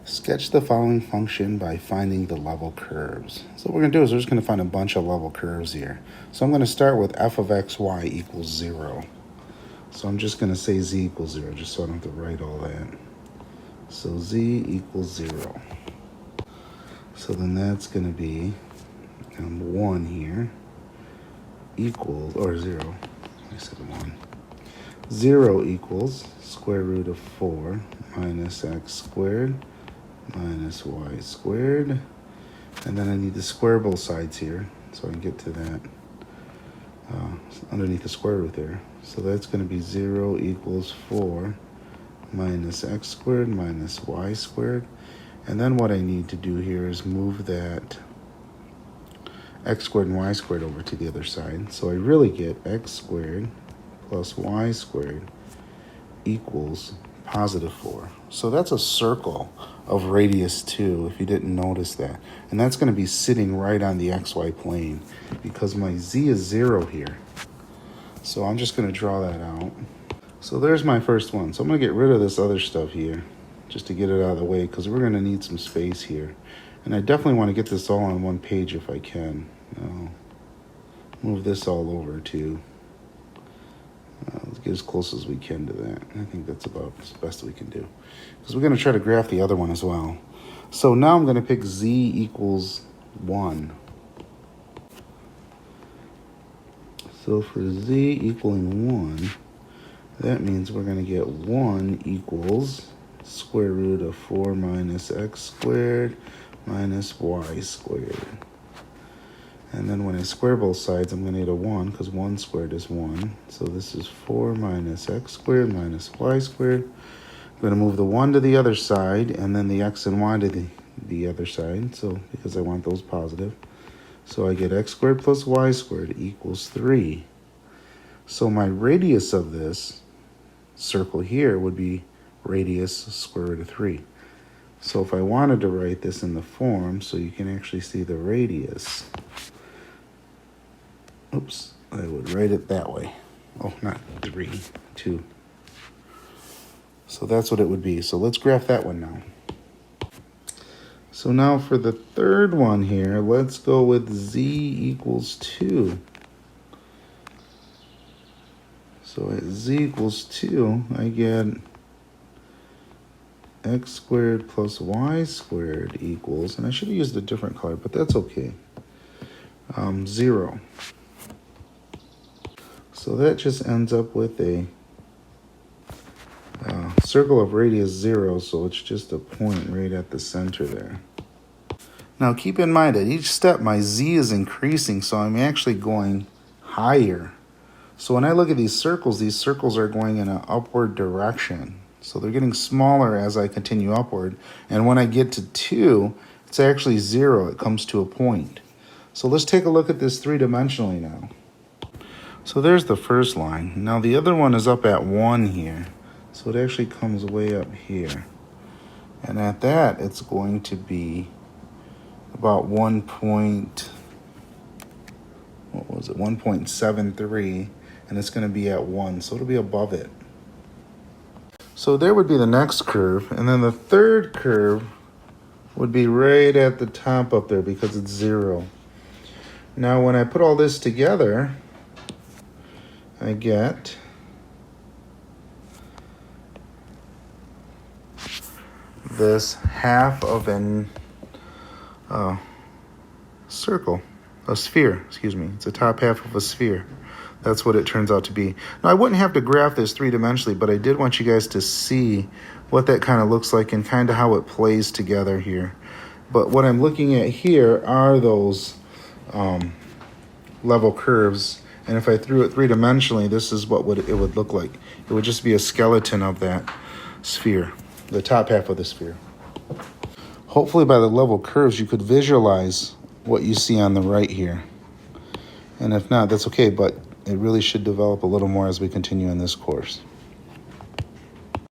Sketch the following function by finding the level curves. So what we're going to do is we're just going to find a bunch of level curves here. So I'm going to start with f of xy equals 0. So I'm just going to say z equals 0, just so I don't have to write all that. So z equals 0. So then that's going to be 1 here equals, or 0, I said 1. 0 equals square root of 4 minus x squared minus y squared. And then I need to square both sides here so I can get to that underneath the square root there. So that's going to be 0 equals 4 minus x squared minus y squared. And then what I need to do here is move that x squared and y squared over to the other side. So I really get x squared plus y squared equals positive 4. So that's a circle of radius 2, if you didn't notice that. And that's going to be sitting right on the xy plane because my z is 0 here. So I'm just going to draw that out. So there's my first one. So I'm going to get rid of this other stuff here just to get it out of the way because we're going to need some space here. And I definitely want to get this all on one page if I can. I'll move this all over too. Let's get as close as we can to that. I think that's about as best we can do. Because we're going to try to graph the other one as well. So now I'm going to pick z equals 1. So for z equaling 1, that means we're going to get 1 equals square root of 4 minus x squared minus y squared. And then when I square both sides, I'm going to get a 1 because 1 squared is 1. So this is 4 minus x squared minus y squared. I'm going to move the 1 to the other side and then the x and y to the other side. So because I want those positive. So I get x squared plus y squared equals 3. So my radius of this circle here would be radius square root of 3. So if I wanted to write this in the form so you can actually see the radius, oops, I would write it that way. Oh, not 3, 2. So that's what it would be. So let's graph that one now. So now for the third one here, let's go with z equals 2. So at z equals 2, I get x squared plus y squared equals, and I should have used a different color, but that's okay, 0. So that just ends up with a circle of radius 0, so it's just a point right at the center there. Now keep in mind at each step my z is increasing, so I'm actually going higher. So when I look at these circles are going in an upward direction. So they're getting smaller as I continue upward. And when I get to 2, it's actually 0. It comes to a point. So let's take a look at this three-dimensionally now. So there's the first line. Now the other one is up at 1 here. So it actually comes way up here. And at that, it's going to be about 1.73. And it's going to be at 1. So it'll be above it. So there would be the next curve, and then the third curve would be right at the top up there because it's 0. Now when I put all this together, I get this half of an circle, a sphere, excuse me. It's the top half of a sphere. That's what it turns out to be. Now, I wouldn't have to graph this three-dimensionally, but I did want you guys to see what that kind of looks like and kind of how it plays together here. But what I'm looking at here are those level curves. And if I threw it three-dimensionally, this is what it would look like. It would just be a skeleton of that sphere, the top half of the sphere. Hopefully by the level curves, you could visualize what you see on the right here. And if not, that's okay, but it really should develop a little more as we continue in this course.